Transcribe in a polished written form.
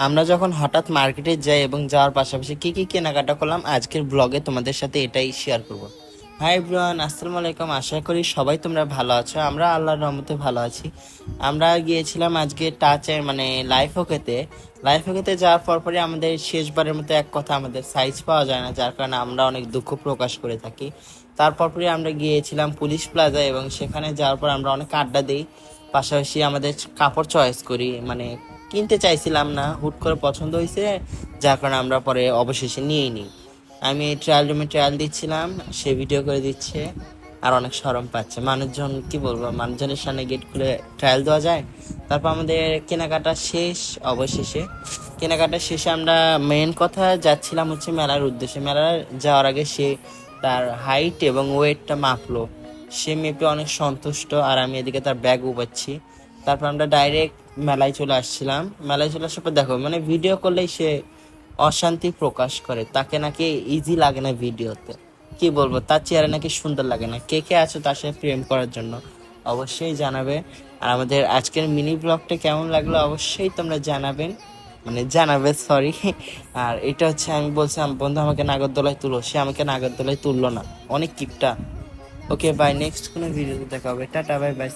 আমরা যখন হঠাৎ মার্কেটে যাই এবং যাওয়ার পাশাপাশি কি কি কেনাকাটা করলাম আজকের ব্লগে তোমাদের সাথে এটাই শেয়ার করব। হাই এভরিওয়ান, আসসালামু আলাইকুম। আশা করি সবাই তোমরা ভালো আছো। আমরা আল্লাহর রহমতে ভালো আছি। আমরা গিয়েছিলাম আজকে টাচে মানে লাইফ ওকেতে। লাইফ ওকেতে যাওয়ার পরপরই আমাদের শেষবারের মতো এক কথা, আমাদের সাইজ পাওয়া যায় না, যার কারণে আমরা অনেক দুঃখ প্রকাশ করে থাকি। তারপরই আমরা গিয়েছিলাম পুলিশ প্লাজা এবং সেখানে যাওয়ার পর আমরা অনেক আড্ডা দিই, পাশাপাশি আমাদের কাপড় চয়েস করি। মানে কিনতে চাইছিলাম না, হুট করে পছন্দ হয়েছে, যার কারণে আমরা পরে অবশেষে নিয়েই নিই। আমি ট্রায়াল রুমে ট্রায়াল দিচ্ছিলাম, সে ভিডিও করে দিচ্ছে আর অনেক শরম পাচ্ছে। মানুষজন কি বলবো, মানুষজনের সামনে গেট খুলে ট্রায়াল দেওয়া যায়? তারপর আমাদের কেনাকাটা শেষ। অবশেষে কেনাকাটা শেষে আমরা মেন কথা যাচ্ছিলাম হচ্ছে মেলার উদ্দেশ্যে। মেলার যাওয়ার আগে সে তার হাইট এবং ওয়েটটা মাপলো। সে মেপে অনেক সন্তুষ্ট, আর আমি এদিকে তার ব্যাগ উপাচ্ছি। তারপর আমরা ডাইরেক্ট মেলায় চলে আসছিলাম। মেলায় চলে আসার পর দেখো, মানে ভিডিও করলেই সে অশান্তি প্রকাশ করে, তাকে নাকি ইজি লাগে না ভিডিওতে। কি বলবো, তার চেহারা নাকি সুন্দর লাগে না। কে কে আছো তার সাথে প্রেম করার জন্য অবশ্যই জানাবে। আর আমাদের আজকের মিনি ব্লগটা কেমন লাগলো অবশ্যই তোমরা জানাবেন, মানে জানাবে, সরি। আর এটা হচ্ছে আমি বলছিলাম বন্ধু আমাকে নাগরদোলায় তুলো, সে আমাকে নাগরদোলায় তুললো না, অনেক কিপটা। ওকে বাই, নেক্সট কোনো ভিডিওতে দেখা হবে। Tata, bye bye.